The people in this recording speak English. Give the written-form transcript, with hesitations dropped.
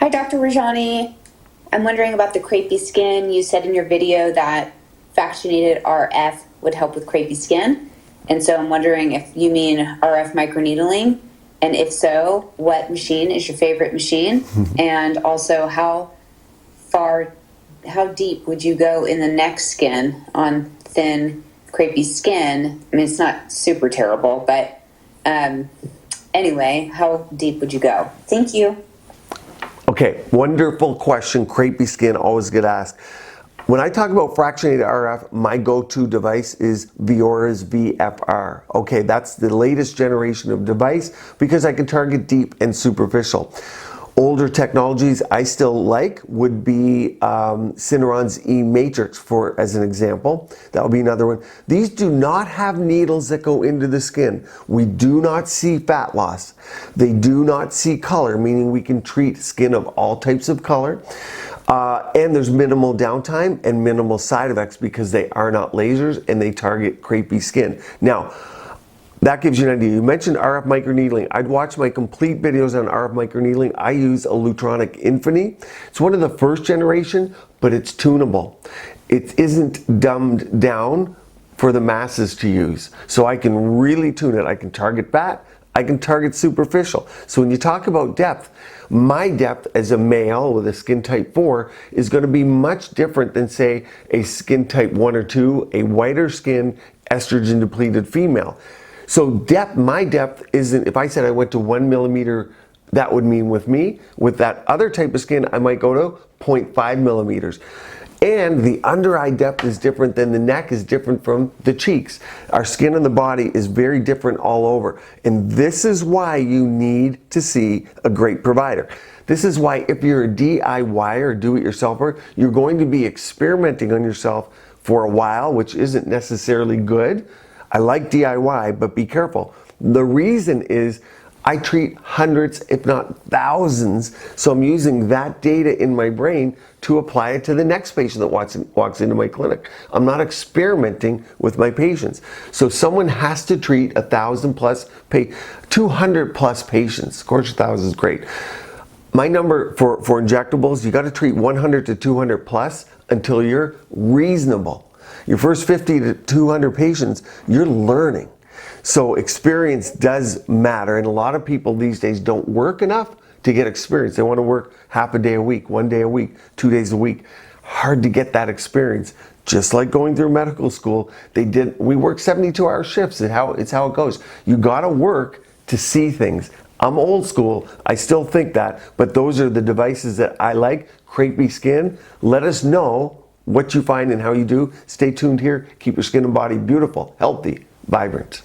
Hi, Dr. Rajani. I'm wondering about the crepey skin. You said in your video that fractionated RF would help with crepey skin. And so I'm wondering if you mean RF microneedling. And if so, what machine is your favorite machine? And also, how deep would you go in the neck skin on thin, crepey skin? I mean, it's not super terrible, but anyway, how deep would you go? Thank you. Okay, wonderful question. Crepey skin, always get asked. When I talk about fractionated RF, my go-to device is Viora's VFR. Okay, that's the latest generation of device because I can target deep and superficial. Older technologies I still like would be Syneron's E-Matrix, as an example. That would be another one. These do not have needles that go into the skin. We do not see fat loss. They do not see color, meaning we can treat skin of all types of color. And there's minimal downtime and minimal side effects because they are not lasers and they target crepey skin. Now, that gives you an idea. You mentioned RF microneedling. I'd watch my complete videos on RF microneedling. I use a Lutronic Infinity. It's one of the first generation, but it's tunable. It isn't dumbed down for the masses to use. So I can really tune it. I can target fat. I can target superficial. So when you talk about depth, my depth as a male with a skin type 4 is going to be much different than, say, a skin type 1 or 2, a whiter skin, estrogen depleted female. So depth, my depth isn't, if I said I went to 1 millimeter, that would mean with me. With that other type of skin, I might go to 0.5 millimeters. And the under eye depth is different than the neck is different from the cheeks. Our skin on the body is very different all over. And this is why you need to see a great provider. This is why if you're a DIYer, do-it-yourselfer, you're going to be experimenting on yourself for a while, which isn't necessarily good. I like DIY, but be careful. The reason is I treat hundreds, if not thousands, so I'm using that data in my brain to apply it to the next patient that walks into my clinic. I'm not experimenting with my patients. So someone has to treat 1,000 plus, 200 plus patients. Of course, 1,000 is great. My number for injectables, you got to treat 100 to 200 plus until you're reasonable. Your first 50 to 200 patients, you're learning. So experience does matter, and a lot of people these days don't work enough to get experience. They want to work half a day a week, 1 day a week, 2 days a week. Hard to get that experience. Just like going through medical school, we work 72-hour shifts. It's how it goes. You got to work to see things. I'm old school, I still think that, but those are the devices that I like. Crepey skin, let us know what you find and how you do. Stay tuned here. Keep your skin and body beautiful, healthy, vibrant.